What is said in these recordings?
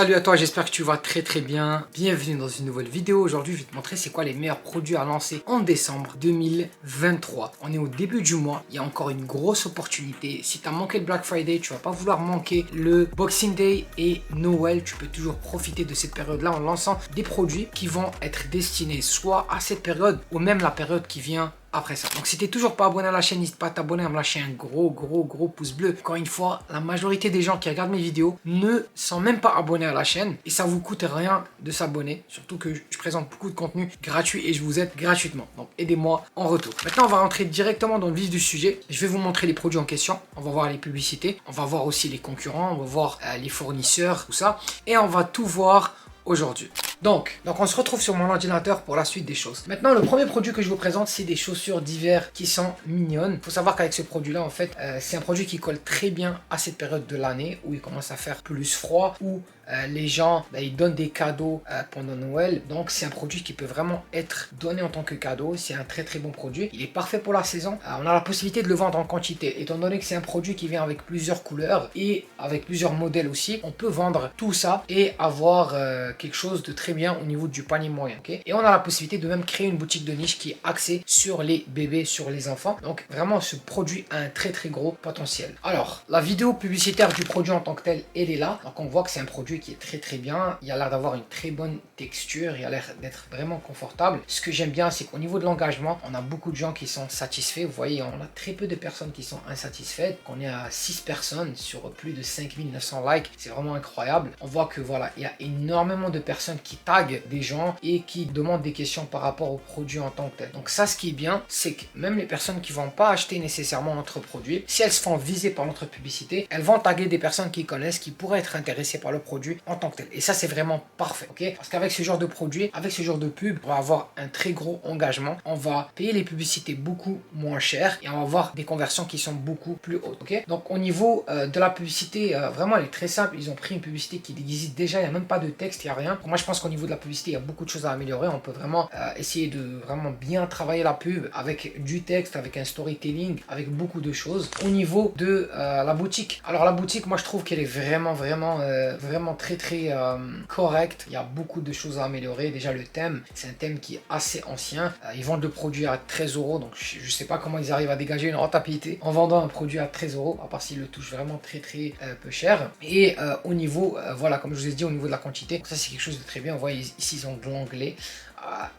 Salut à toi, j'espère que tu vas très bien. Bienvenue dans une nouvelle vidéo. Aujourd'hui, je vais te montrer c'est quoi les meilleurs produits à lancer en décembre 2023. On est au début du mois, il y a encore une grosse opportunité. Si tu as manqué le Black Friday, tu vas pas vouloir manquer le Boxing Day et Noël. Tu peux toujours profiter de cette période-là en lançant des produits qui vont être destinés soit à cette période ou même la période qui vient après ça. Donc si tu n'es toujours pas abonné à la chaîne, n'hésite pas à t'abonner, à me lâcher un gros pouce bleu. Encore une fois, la majorité des gens qui regardent mes vidéos ne sont même pas abonnés à la chaîne et ça vous coûte rien de s'abonner. Surtout que je présente beaucoup de contenu gratuit et je vous aide gratuitement. Donc aidez-moi en retour. Maintenant, on va rentrer directement dans le vif du sujet. Je vais vous montrer les produits en question. On va voir les publicités. On va voir aussi les concurrents. On va voir les fournisseurs, tout ça. Et on va tout voir aujourd'hui. Donc on se retrouve sur mon ordinateur pour la suite des choses. Maintenant, le premier produit que je vous présente, c'est des chaussures d'hiver qui sont mignonnes. Il faut savoir qu'avec ce produit-là, en fait, c'est un produit qui colle très bien à cette période de l'année où il commence à faire plus froid, où les gens, ils donnent des cadeaux pendant Noël. Donc, c'est un produit qui peut vraiment être donné en tant que cadeau. C'est un très bon produit. Il est parfait pour la saison. On a la possibilité de le vendre en quantité. Étant donné que c'est un produit qui vient avec plusieurs couleurs et avec plusieurs modèles aussi, on peut vendre tout ça et avoir quelque chose de très bien au niveau du panier moyen. Okay, et on a la possibilité de même créer une boutique de niche qui est axée sur les bébés, sur les enfants. Donc, vraiment, ce produit a un très gros potentiel. Alors, la vidéo publicitaire du produit en tant que tel, elle est là. Donc, on voit que c'est un produit qui est très bien. Il a l'air d'avoir une très bonne texture. Il a l'air d'être vraiment confortable. Ce que j'aime bien, c'est qu'au niveau de l'engagement, on a beaucoup de gens qui sont satisfaits. Vous voyez, on a très peu de personnes qui sont insatisfaites. On est à 6 personnes sur plus de 5900 likes. C'est vraiment incroyable. On voit que voilà, il y a énormément de personnes qui taguent des gens et qui demandent des questions par rapport au produit en tant que tel. Donc ça, ce qui est bien, c'est que même les personnes qui vont pas acheter nécessairement notre produit, si elles se font viser par notre publicité, elles vont taguer des personnes qui connaissent, qui pourraient être intéressées par le produit en tant que tel. Et ça, c'est vraiment parfait, ok? Parce qu'avec ce genre de produit, avec ce genre de pub, on va avoir un très gros engagement. On va payer les publicités beaucoup moins cher et on va avoir des conversions qui sont beaucoup plus hautes, ok? Donc au niveau de la publicité, vraiment, elle est très simple. Ils ont pris une publicité qui existe déjà. Il n'y a même pas de texte, il n'y a rien. Moi, je pense qu'au niveau de la publicité, il y a beaucoup de choses à améliorer. On peut vraiment essayer de vraiment bien travailler la pub avec du texte, avec un storytelling, avec beaucoup de choses. Au niveau de la boutique, alors la boutique, moi je trouve qu'elle est vraiment très correcte. Il y a beaucoup de choses à améliorer. Déjà le thème, c'est un thème qui est assez ancien. Ils vendent le produit à 13 €, donc je sais pas comment ils arrivent à dégager une rentabilité en vendant un produit à 13 €, à part s'ils le touchent vraiment très peu cher. Et au niveau, voilà, comme je vous ai dit, au niveau de la quantité, ça c'est quelque chose de très bien. Vous voyez ici, ils ont de l'anglais.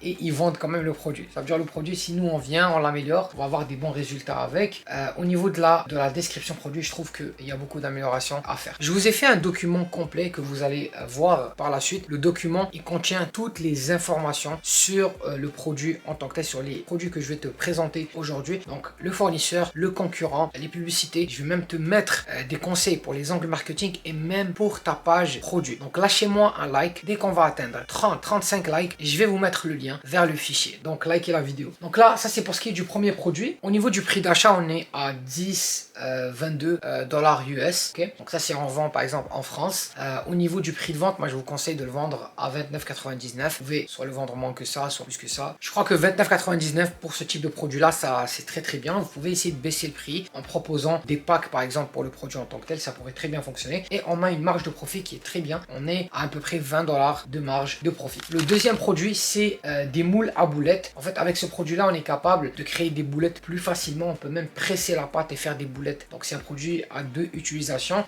Et ils vendent quand même le produit. Ça veut dire le produit, si nous on vient, on l'améliore, on va avoir des bons résultats avec. Au niveau de la description produit, je trouve qu'il y a beaucoup d'améliorations à faire. Je vous ai fait un document complet que vous allez voir par la suite. Le document, il contient toutes les informations sur le produit en tant que tel, sur les produits que je vais te présenter aujourd'hui. Donc le fournisseur, le concurrent, les publicités. Je vais même te mettre des conseils pour les angles marketing et même pour ta page produit. Donc lâchez-moi un like dès qu'on va atteindre 30-35 likes et je vais vous mettre le lien vers le fichier. Donc likez la vidéo. Donc là, ça c'est pour ce qui est du premier produit. Au niveau du prix d'achat, on est à 22 dollars US. Okay, donc ça c'est en vente par exemple en France. Au niveau du prix de vente, moi je vous conseille de le vendre à 29,99. Vous pouvez soit le vendre moins que ça, soit plus que ça. Je crois que 29,99 pour ce type de produit là, ça c'est très bien. Vous pouvez essayer de baisser le prix en proposant des packs par exemple pour le produit en tant que tel. Ça pourrait très bien fonctionner. Et on a une marge de profit qui est très bien. On est à peu près 20 dollars de marge de profit. Le deuxième produit, c'est des moules à boulettes. En fait, avec ce produit-là, on est capable de créer des boulettes plus facilement. On peut même presser la pâte et faire des boulettes. Donc, c'est un produit à 2 utilisations.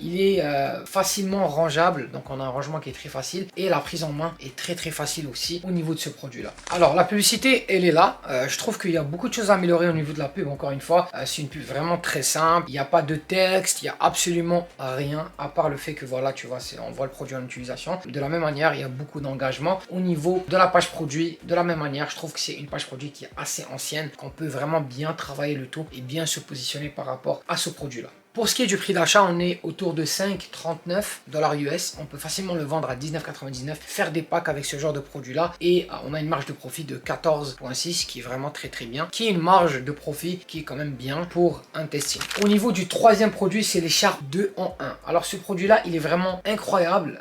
Il est facilement rangeable. Donc, on a un rangement qui est très facile. Et la prise en main est très facile aussi au niveau de ce produit-là. Alors, la publicité, elle est là. Je trouve qu'il y a beaucoup de choses à améliorer au niveau de la pub. Encore une fois, c'est une pub vraiment très simple. Il n'y a pas de texte. Il n'y a absolument rien à part le fait que, voilà, tu vois, on voit le produit en utilisation. De la même manière, il y a beaucoup d'engagement. Au niveau de la page produit, de la même manière, je trouve que c'est une page produit qui est assez ancienne, qu'on peut vraiment bien travailler le tout et bien se positionner par rapport à ce produit là. Pour ce qui est du prix d'achat, on est autour de 5,39 dollars US. On peut facilement le vendre à 19,99, faire des packs avec ce genre de produit-là. Et on a une marge de profit de 14,6 qui est vraiment très bien. Qui est une marge de profit qui est quand même bien pour un testing. Au niveau du troisième produit, c'est l'écharpe 2 en 1. Alors ce produit-là, il est vraiment incroyable.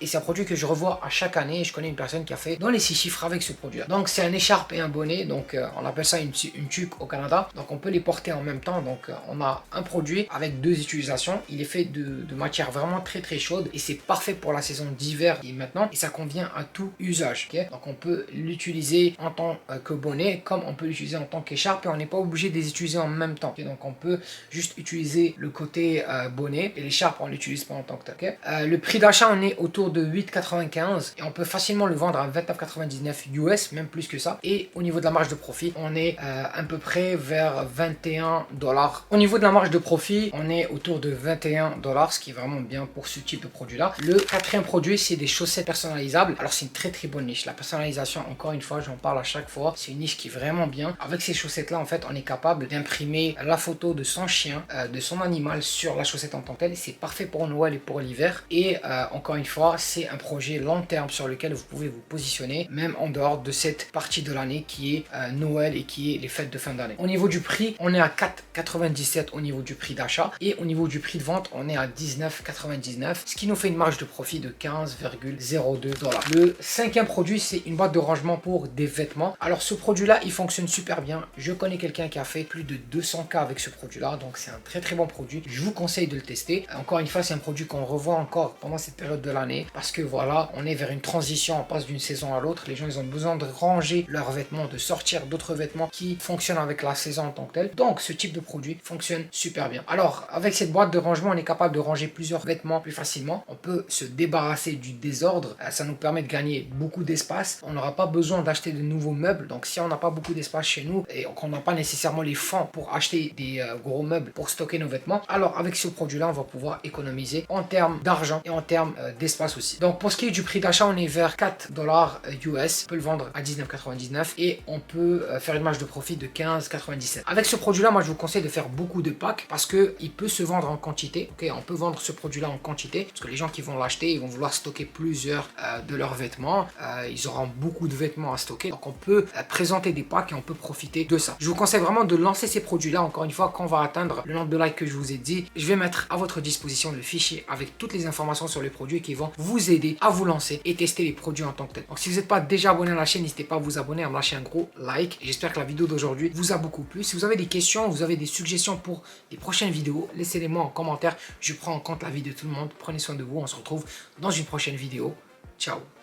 Et c'est un produit que je revois à chaque année. Je connais une personne qui a fait dans les 6 chiffres avec ce produit-là. Donc c'est un écharpe et un bonnet. Donc on appelle ça une tuque au Canada. Donc on peut les porter en même temps. Donc on a un produit fait avec 2 utilisations. Il est fait de matière vraiment très chaude et c'est parfait pour la saison d'hiver qui est maintenant et ça convient à tout usage. Okay? Donc on peut l'utiliser en tant que bonnet comme on peut l'utiliser en tant qu'écharpe et on n'est pas obligé de les utiliser en même temps. Okay? Donc on peut juste utiliser le côté bonnet et l'écharpe on l'utilise pas en tant que tel. Okay? Le prix d'achat on est autour de 8,95 et on peut facilement le vendre à 29,99 US, même plus que ça. Et au niveau de la marge de profit, on est à peu près vers 21 $. Au niveau de la marge de profit, on est autour de 21 $, ce qui est vraiment bien pour ce type de produit là. Le quatrième produit, c'est des chaussettes personnalisables. Alors c'est une très bonne niche. La personnalisation, encore une fois, j'en parle à chaque fois, c'est une niche qui est vraiment bien. Avec ces chaussettes là, en fait, on est capable d'imprimer la photo de son chien, de son animal sur la chaussette en tant que telle. C'est parfait pour Noël et pour l'hiver. Et encore une fois, c'est un projet long terme sur lequel vous pouvez vous positionner, même en dehors de cette partie de l'année qui est Noël et qui est les fêtes de fin d'année. Au niveau du prix, on est à 4,97 au niveau du prix d'achat et au niveau du prix de vente, on est à 19,99, ce qui nous fait une marge de profit de 15,02 $. Le cinquième produit, c'est une boîte de rangement pour des vêtements. Alors ce produit-là, il fonctionne super bien. Je connais quelqu'un qui a fait plus de 200 cas avec ce produit-là, donc c'est un très bon produit. Je vous conseille de le tester. Encore une fois, c'est un produit qu'on revoit encore pendant cette période de l'année parce que voilà, on est vers une transition, on passe d'une saison à l'autre. Les gens, ils ont besoin de ranger leurs vêtements, de sortir d'autres vêtements qui fonctionnent avec la saison en tant que telle. Donc ce type de produit fonctionne super bien. Alors avec cette boîte de rangement, on est capable de ranger plusieurs vêtements plus facilement. On peut se débarrasser du désordre. Ça nous permet de gagner beaucoup d'espace. On n'aura pas besoin d'acheter de nouveaux meubles. Donc si on n'a pas beaucoup d'espace chez nous et qu'on n'a pas nécessairement les fonds pour acheter des gros meubles pour stocker nos vêtements, alors avec ce produit là on va pouvoir économiser en termes d'argent et en termes d'espace aussi. Donc pour ce qui est du prix d'achat, on est vers 4 $ US. On peut le vendre à 19,99 et on peut faire une marge de profit de 15,97. Avec ce produit là, moi je vous conseille de faire beaucoup de packs parce que il peut se vendre en quantité. Ok, on peut vendre ce produit là en quantité parce que les gens qui vont l'acheter, ils vont vouloir stocker plusieurs de leurs vêtements. Ils auront beaucoup de vêtements à stocker. Donc on peut présenter des packs et on peut profiter de ça. Je vous conseille vraiment de lancer ces produits là. Encore une fois, quand on va atteindre le nombre de likes que je vous ai dit, je vais mettre à votre disposition le fichier avec toutes les informations sur les produits qui vont vous aider à vous lancer et tester les produits en tant que tel. Donc si vous n'êtes pas déjà abonné à la chaîne, n'hésitez pas à vous abonner, à me lâcher un gros like. J'espère que la vidéo d'aujourd'hui vous a beaucoup plu. Si vous avez des questions, vous avez des suggestions pour des prochaines vidéos, laissez-les moi en commentaire. Je prends en compte l'avis de tout le monde. Prenez soin de vous. On se retrouve dans une prochaine vidéo. Ciao.